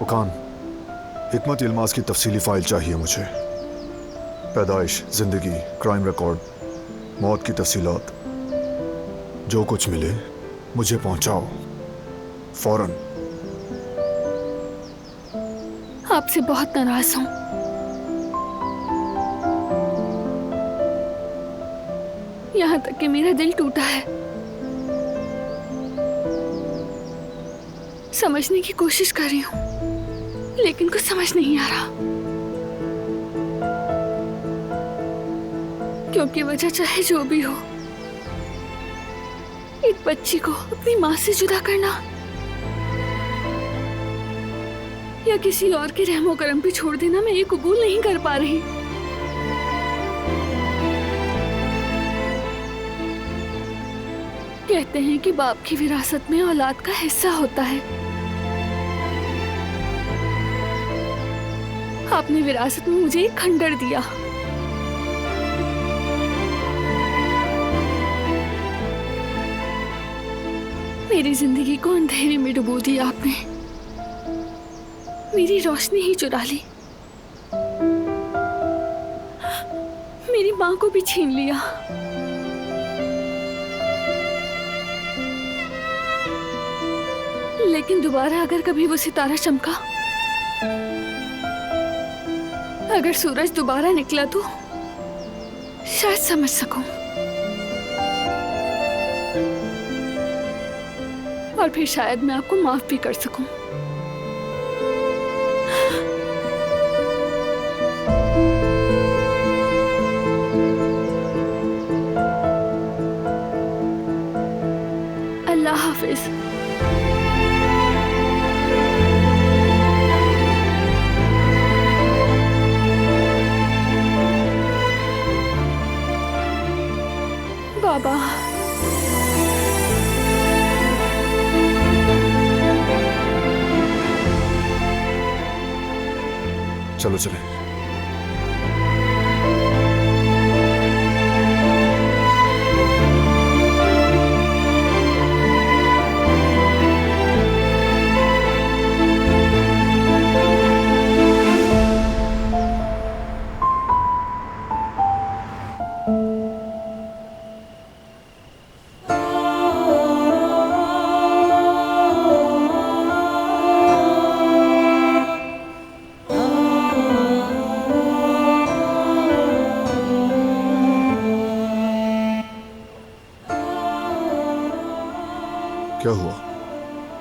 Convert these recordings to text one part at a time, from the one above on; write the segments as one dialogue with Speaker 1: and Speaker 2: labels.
Speaker 1: फुकान, हिकमत इल्मास की तफसीली फाइल चाहिए मुझे। पैदाइश, जिंदगी, क्राइम रिकॉर्ड, मौत की तफसीलात, जो कुछ मिले मुझे पहुंचाओ फौरन।
Speaker 2: आपसे बहुत नाराज हूं। यहां तक कि मेरा दिल टूटा है। समझने की कोशिश कर रही हूं, लेकिन कुछ समझ नहीं आ रहा। क्योंकि वजह चाहे जो भी हो, एक बच्ची को अपनी मां से जुदा करना या किसी और के रहमो करम पे छोड़ देना, मैं ये कबूल नहीं कर पा रही। कहते हैं कि बाप की विरासत में औलाद का हिस्सा होता है। आपने विरासत में मुझे एक खंडर दिया। मेरी जिंदगी को अंधेरे में डुबो दिया आपने। मेरी रोशनी ही चुरा ली। मेरी मां को भी छीन लिया। लेकिन दोबारा अगर कभी वो सितारा चमका, अगर सूरज दोबारा निकला तो शायद समझ सकूं और फिर शायद मैं आपको माफ भी कर सकूं। अल्लाह हाफिज। बाबा,
Speaker 1: चलो चले। क्या हुआ?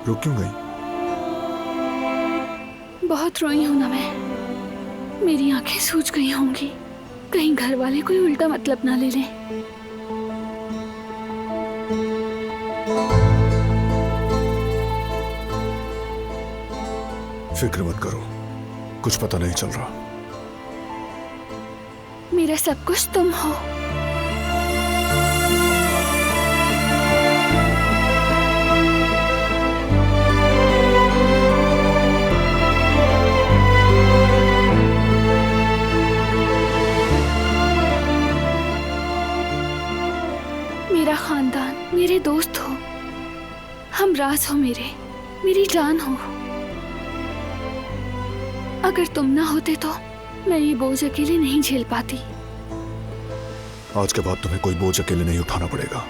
Speaker 1: रुक क्यों गई?
Speaker 2: बहुत रोई हूं ना मैं। मेरी आंखें सूज गई होंगी। कहीं घर वाले कोई उल्टा मतलब ना ले लें।
Speaker 1: फिक्र मत करो, कुछ पता नहीं चल रहा।
Speaker 2: मेरा सब कुछ तुम हो। मेरा खानदान, मेरे दोस्त हो, हम राज हो मेरे, मेरी जान हो। अगर तुम ना होते तो मैं ये बोझ अकेले नहीं झेल पाती।
Speaker 1: आज के बाद तुम्हें कोई बोझ अकेले नहीं उठाना पड़ेगा।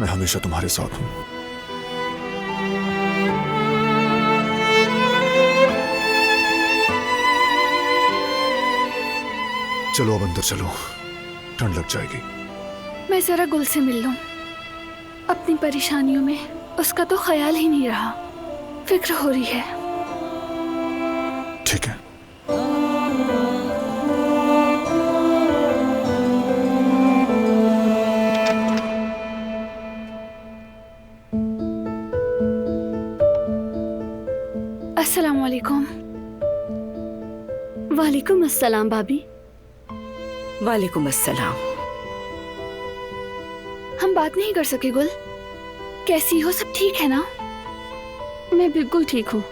Speaker 1: मैं हमेशा तुम्हारे साथ हूं। चलो अब अंदर चलो, ठंड लग जाएगी।
Speaker 2: मैं जरा गुल से मिल लूं। अपनी परेशानियों में उसका तो ख्याल ही नहीं रहा। फिक्र हो रही है।
Speaker 1: ठीक है।
Speaker 2: अस्सलाम वालेकुम।
Speaker 3: वालेकुम अस्सलाम भाभी।
Speaker 4: वालेकुम अस्सलाम।
Speaker 2: हम बात नहीं कर सके गुल। कैसी हो? सब ठीक है ना?
Speaker 3: मैं बिल्कुल ठीक हूँ।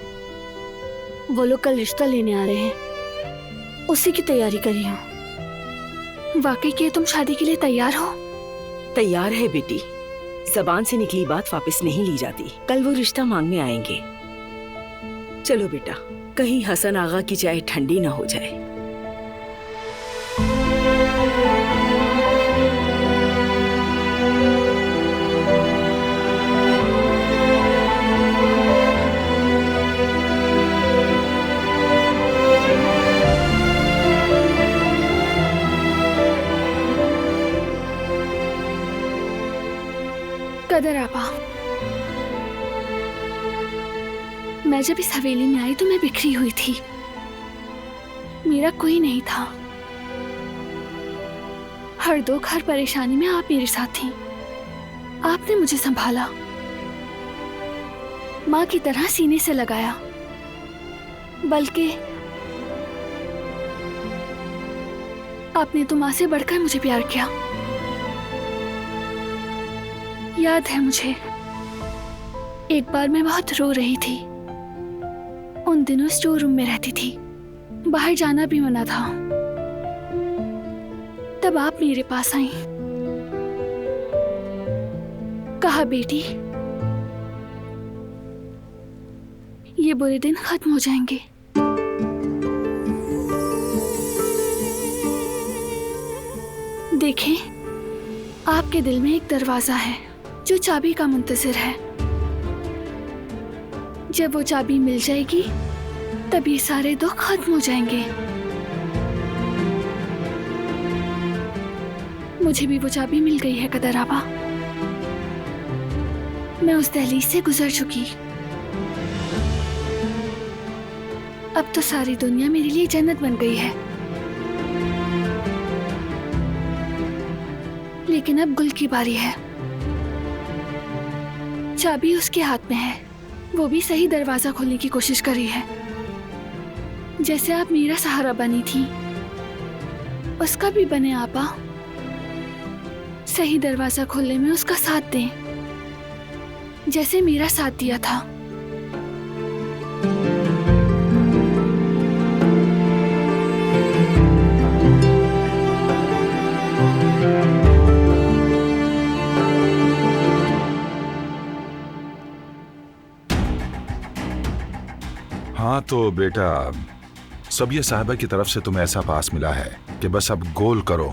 Speaker 3: वो लोग कल रिश्ता लेने आ रहे हैं, उसी की तैयारी कर रही हूँ।
Speaker 2: वाकई कि तुम शादी के लिए तैयार हो?
Speaker 4: तैयार है बेटी। जबान से निकली बात वापस नहीं ली जाती। कल वो रिश्ता मांगने आएंगे। चलो बेटा, कहीं हसन आगा की चाय ठंडी ना हो जाए।
Speaker 2: कदर आपा, मैं जब इस हवेली में आई तो मैं बिखरी हुई थी। मेरा कोई नहीं था। हर दुख हर परेशानी में आप मेरे साथ थी। आपने मुझे संभाला, माँ की तरह सीने से लगाया, बल्कि आपने तो माँ से बढ़कर मुझे प्यार किया। याद है मुझे, एक बार मैं बहुत रो रही थी। उन दिनों स्टोर रूम में रहती थी, बाहर जाना भी मना था। तब आप मेरे पास आई, कहा बेटी ये बुरे दिन खत्म हो जाएंगे। देखें, आपके दिल में एक दरवाजा है जो चाबी का मुंतजिर है। जब वो चाबी मिल जाएगी तब ये सारे दुख खत्म हो जाएंगे। मुझे भी वो चाबी मिल गई है कदर आपा। मैं उस दहलीज से गुजर चुकी। अब तो सारी दुनिया मेरे लिए जन्नत बन गई है। लेकिन अब गुल की बारी है। चाबी उसके हाथ में है, वो भी सही दरवाजा खोलने की कोशिश कर रही है। जैसे आप मेरा सहारा बनी थी, उसका भी बने आपा। सही दरवाजा खोलने में उसका साथ दें, जैसे मेरा साथ दिया था।
Speaker 5: हाँ तो बेटा, सबिया साहिबा की तरफ से तुम्हें ऐसा पास मिला है कि बस अब गोल करो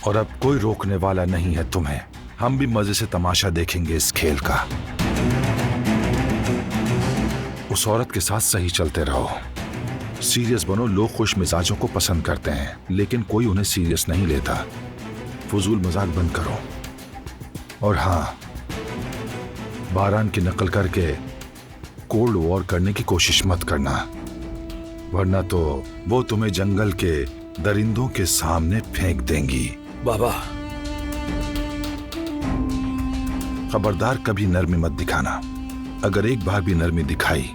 Speaker 5: और अब कोई रोकने वाला नहीं है तुम्हें। हम भी मजे से तमाशा देखेंगे इस खेल का। उस औरत के साथ सही चलते रहो, सीरियस बनो। लोग खुश मिजाजों को पसंद करते हैं, लेकिन कोई उन्हें सीरियस नहीं लेता। फजूल मजाक बंद करो। और हाँ, बारान की नकल करके कोल्ड वॉर करने की कोशिश मत करना, वरना तो वो तुम्हें जंगल के दरिंदों के सामने फेंक देंगी।
Speaker 6: बाबा,
Speaker 5: खबरदार कभी नरमी मत दिखाना। अगर एक बार भी नरमी दिखाई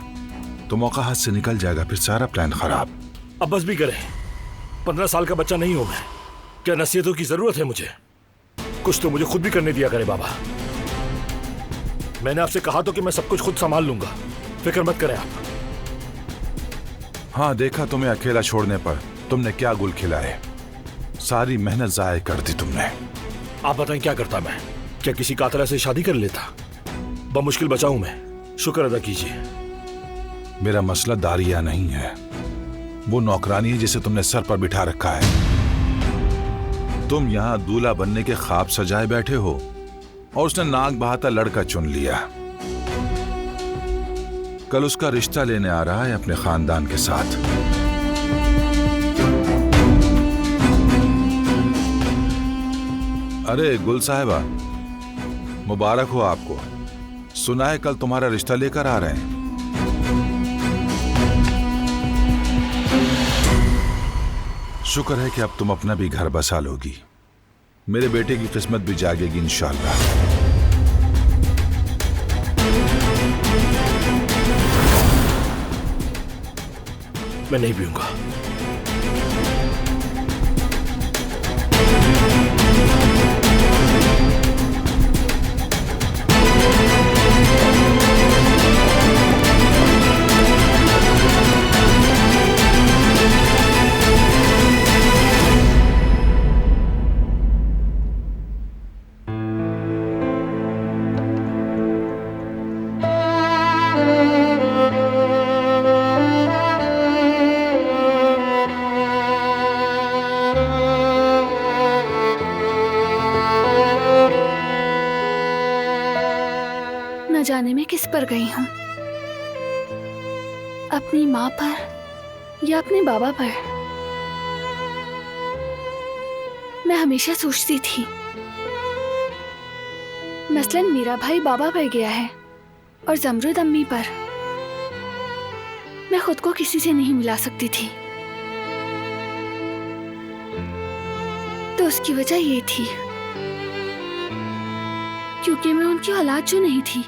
Speaker 5: तो मौका हाथ से निकल जाएगा, फिर सारा प्लान खराब।
Speaker 6: अब बस भी करें। 15 साल का बच्चा नहीं हूं मैं। क्या नसीहतों की जरूरत है मुझे? कुछ तो मुझे खुद भी करने दिया करे बाबा। मैंने आपसे कहा तो कि मैं सब कुछ खुद संभाल लूंगा, फिक्र मत करें आप।
Speaker 5: हाँ, देखा तुम्हें अकेला छोड़ने पर तुमने क्या गुल खिलाए। सारी मेहनत जाया कर दी तुमने।
Speaker 6: आप बताएं क्या करता मैं? क्या किसी कातला से शादी कर लेता? बमुश्किल बचा हूं मैं, शुक्र अदा कीजिए।
Speaker 5: मेरा मसला दारिया नहीं है, वो नौकरानी है जिसे तुमने सर पर बिठा रखा है। तुम यहाँ दूल्हा बनने के ख्वाब सजाए बैठे हो और उसने नाक बहाता लड़का चुन लिया। कल उसका रिश्ता लेने आ रहा है अपने खानदान के साथ। अरे गुल साहिबा, मुबारक हो आपको। सुना है कल तुम्हारा रिश्ता लेकर आ रहे हैं। शुक्र है कि अब तुम अपना भी घर बसा लोगी। मेरे बेटे की किस्मत भी जागेगी इंशाअल्लाह।
Speaker 6: मैं नहीं पीऊंगा।
Speaker 2: जाने में किस पर गई हूँ, अपनी माँ पर या अपने बाबा पर। मैं हमेशा सोचती थी मसलन मेरा भाई बाबा पर गया है और जमरुद अम्मी पर। मैं खुद को किसी से नहीं मिला सकती थी, तो उसकी वजह ये थी क्योंकि मैं उनकी औलाद जो नहीं थी।